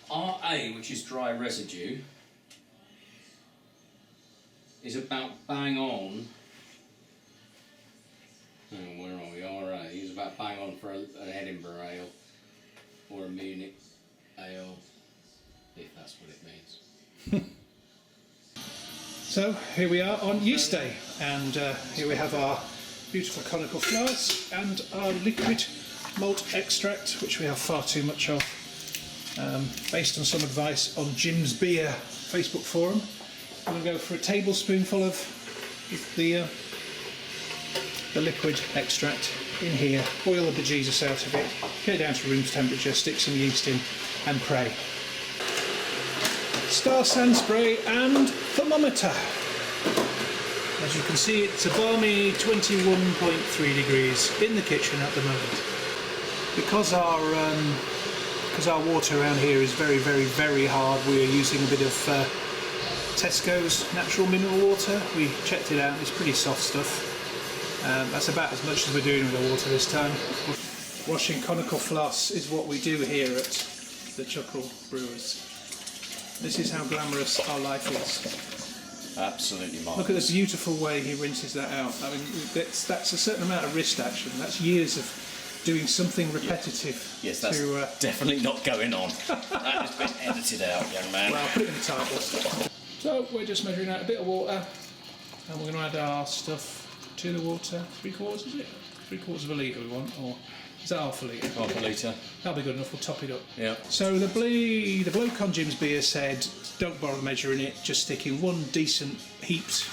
RA, which is dry residue, is about bang on. Where are we? RA is about bang on for an Edinburgh ale or a Munich ale, if that's what it means. So here we are on Yeast Day, and here we have our beautiful conical flask and our liquid malt extract, which we have far too much of. Based on some advice on Jim's Beer Facebook forum, I'm going to go for a tablespoonful of the liquid extract in here, boil the bejesus out of it, get it down to room temperature, stick some yeast in and pray. Star sand spray and thermometer. As you can see, it's a balmy 21.3 degrees in the kitchen at the moment. Because our water around here is very, very, very hard, we are using a bit of Tesco's natural mineral water. We checked it out, it's pretty soft stuff. That's about as much as we're doing with the water this time. Washing conical flasks is what we do here at the Chuckle Brewers. This is how glamorous our life is. Absolutely marvellous. Look at the beautiful way he rinses that out. I mean, that's a certain amount of wrist action. That's years of doing something repetitive. Yes, that's definitely not going on. That has been edited out, young man. Well, I'll put it in the title. So we're just measuring out a bit of water, and we're going to add our stuff to the water. 3/4, is it? 3/4 of a litre we want, or is that half a litre? Half a litre. That'll be good enough. We'll top it up. Yeah. So the bloke on Jim's Beer said, don't bother measuring it. Just stick in one decent heaped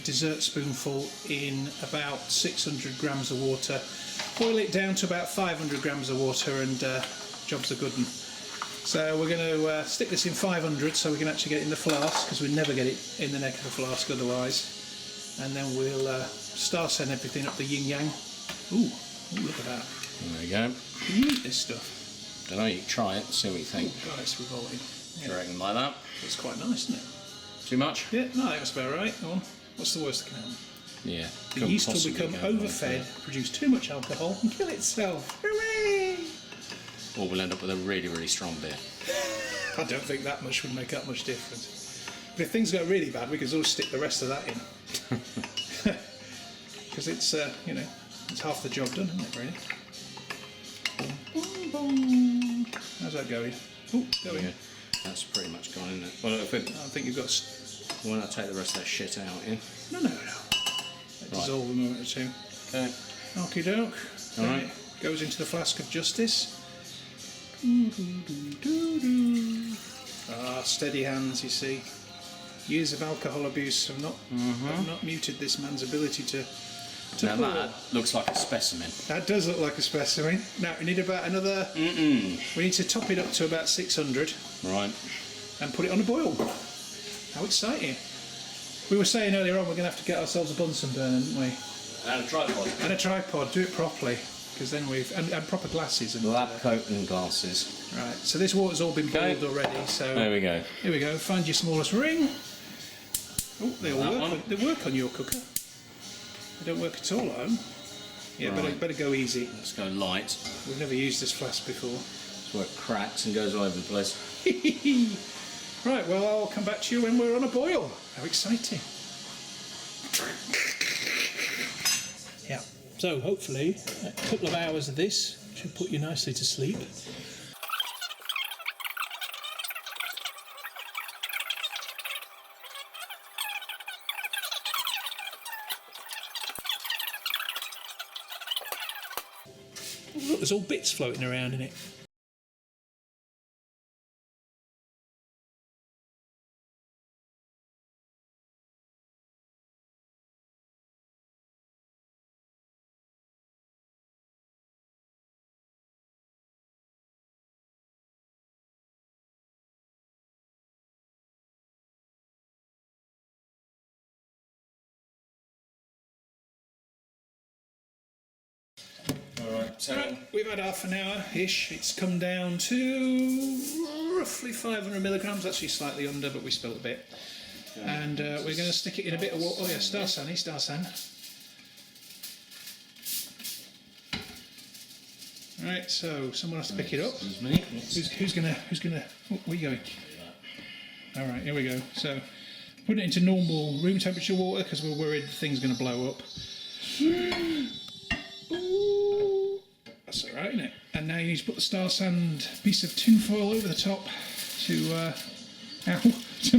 dessert spoonful in about 600 grams of water. Boil it down to about 500 grams of water, and job's a good one. So we're going to stick this in 500 so we can actually get it in the flask, because we never get it in the neck of the flask otherwise. And then we'll star send everything up the yin yang. Ooh, look at that. There we go. Can you eat this stuff? Don't know, you try it, see what you think. Oh, God, it's revolting. Do you reckon like that? It's quite nice, isn't it? Too much? Yeah, no, I think that's about right. Go on. What's the worst that can happen? Yeah. The yeast will become overfed, produce too much alcohol, and kill itself. Hooray! Or we'll end up with a really, really strong beer. I don't think that much would make that much difference. But if things go really bad, we can always stick the rest of that in. Because it's, you know, it's half the job done, isn't it, really? Boom, boom. How's that going? Oh, going. Yeah, that's pretty much gone, isn't it? Well, if I think you've got... Why not take the rest of that shit out, yeah? No. Let dissolve a moment or two. Okay. Okie doke. Alright. Goes into the flask of justice. Ah, steady hands, you see. Years of alcohol abuse have not muted this man's ability to now pour. that looks like a specimen. That does look like a specimen. Now we need about another... We need to top it up to about 600. Right. And put it on a boil. How exciting. We were saying earlier on we're going to have to get ourselves a Bunsen burner, didn't we? And a tripod. And a tripod, do it properly. Because then we've... And proper glasses. And lab coat and glasses. Right, so this water's all been boiled already, so... There we go. Here we go, find your smallest ring. Oh, they work on your cooker. They don't work at all at home. Yeah, right. better go easy. Let's go light. We've never used this flask before. That's where it cracks and goes all over the place. Right, well, I'll come back to you when we're on a boil. How exciting. Yeah, so hopefully a couple of hours of this should put you nicely to sleep. Look, there's all bits floating around in it. Alright, so Right, we've had half an hour-ish. It's come down to roughly 500 milligrams, actually slightly under, but we spilled a bit. Okay. And we're going to stick it in a bit of water. Oh yeah, star san. Right, so someone has to pick it up. Excuse me. Who's gonna? Oh, where are you going? All right, here we go. So, put it into normal room temperature water because we're worried the thing's gonna blow up. Ooh, that's all right, isn't it? And now you need to put the Star Sand piece of tinfoil over the top to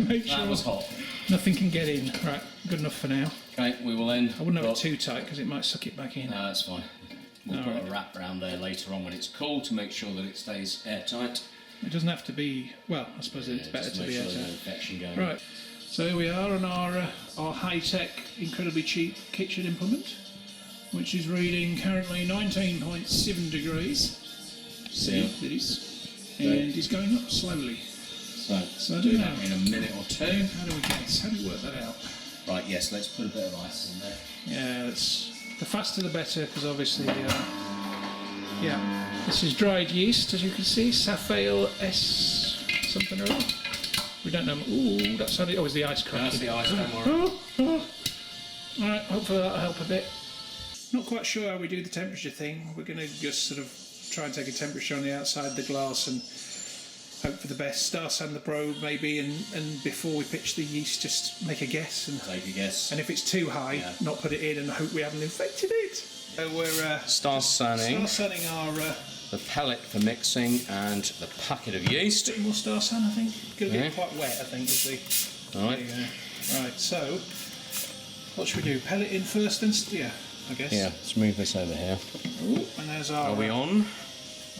make sure That was hot. nothing can get in. Right, good enough for now. Okay, we will then. I wouldn't have it too tight because it might suck it back in. No, that's fine. We'll put a wrap around there later on when it's cool to make sure that it stays airtight. It doesn't have to be. Well, I suppose it's better to be airtight. No airtight. infection going. Right. So here we are on our high-tech, incredibly cheap kitchen implement, which is reading currently 19.7 degrees. C, that is, and is going up slowly. So I don't know. In a minute or two. How do we guess? How do we work that out? Right. Yes. Let's put a bit of ice in there. Yeah, the faster the better, because obviously, yeah, this is dried yeast, as you can see, Safale S something or other. We don't know. Ooh, that sounded. Oh, it's the ice cracking. That's the ice cream. All right, hopefully that'll help a bit. Not quite sure how we do the temperature thing. We're going to just sort of try and take a temperature on the outside of the glass and hope for the best. Star sand the probe maybe, and before we pitch the yeast, just make a guess. And take a guess. And if it's too high, not put it in and hope we haven't infected it. So we're Star sanding our the pellet for mixing and the packet of yeast. a bit more star sand, I think. Going to get quite wet, I think. Is the Right. there you go. Right. So what should we do? Pellet in first, then? Yeah, I guess. Yeah. Let's move this over here. Ooh, and there's our. Are we on?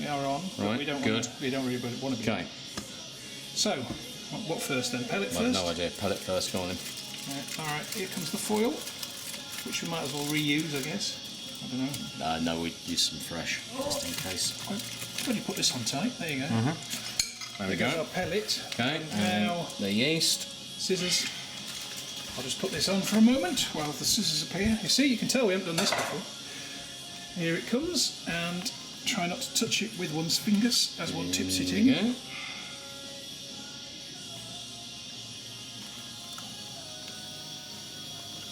We are on. But Right, we don't good. We don't really want to be. Okay. So, what first then? Pellet Well, first. no idea. Pellet first. Go on then. Right, all right. Here comes the foil, which we might as well reuse, I guess. I don't know. No, we use some fresh just in case. Why don't you put this on tight? There you go. There we There's go. our pellet. Okay. And now the yeast. scissors. I'll just put this on for a moment while the scissors appear. You see, you can tell we haven't done this before. Here it comes, and try not to touch it with one's fingers as one tips it in. There we go.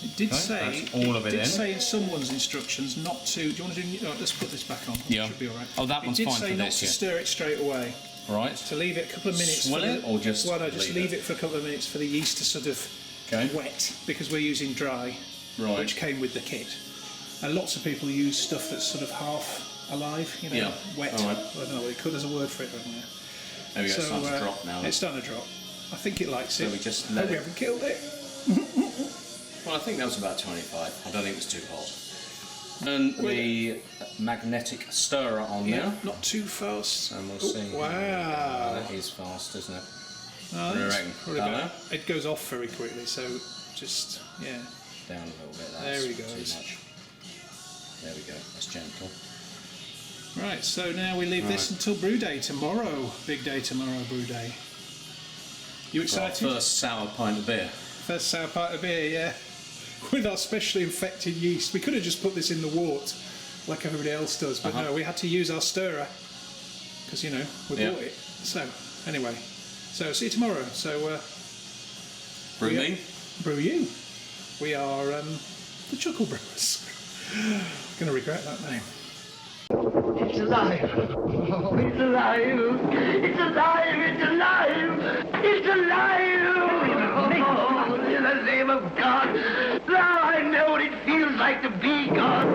It did say, that's all of it in. say in someone's instructions not to. Do you want to do? Oh, let's put this back on. Yeah. Should be all right. Oh, that one's fine It did say for not this, to yeah. stir it straight away. Right. To leave it a couple of minutes. Swill for it, or just well, no, just leave leave it? it for a couple of minutes for the yeast to sort of wet, because we're using dry, Right. which came with the kit. And lots of people use stuff that's sort of half alive, you know, wet. All right. I don't know what it could. There's a word for it, I don't know. There we go. It's starting to drop now. It's starting to drop. I think it likes So it. we just Hope let we it. haven't killed it. Well, I think that was about 25. I don't think it was too hot. And the magnetic stirrer on Yeah, there. not too fast. And we'll Oh, see. wow. That is fast, isn't it? No, What do you that's reckon? probably About better. It goes off very quickly, so just, yeah. Down a little bit. That's There we go. Too much. There we go. That's gentle. Right, so now we leave this until brew day tomorrow. Big day tomorrow, brew day. You For our excited? first sour pint of beer. First sour pint of beer, yeah. With our specially infected yeast. We could have just put this in the wort like everybody else does, but no, we had to use our stirrer because, you know, we bought it. So, anyway, so see you tomorrow. So, Brew me? brew you. We are the Chuckle Brewers. Going to regret that name. It's alive! Oh, it's alive! It's alive! It's alive! It's alive! Oh, in the name of God! Now I know what it feels like to be God!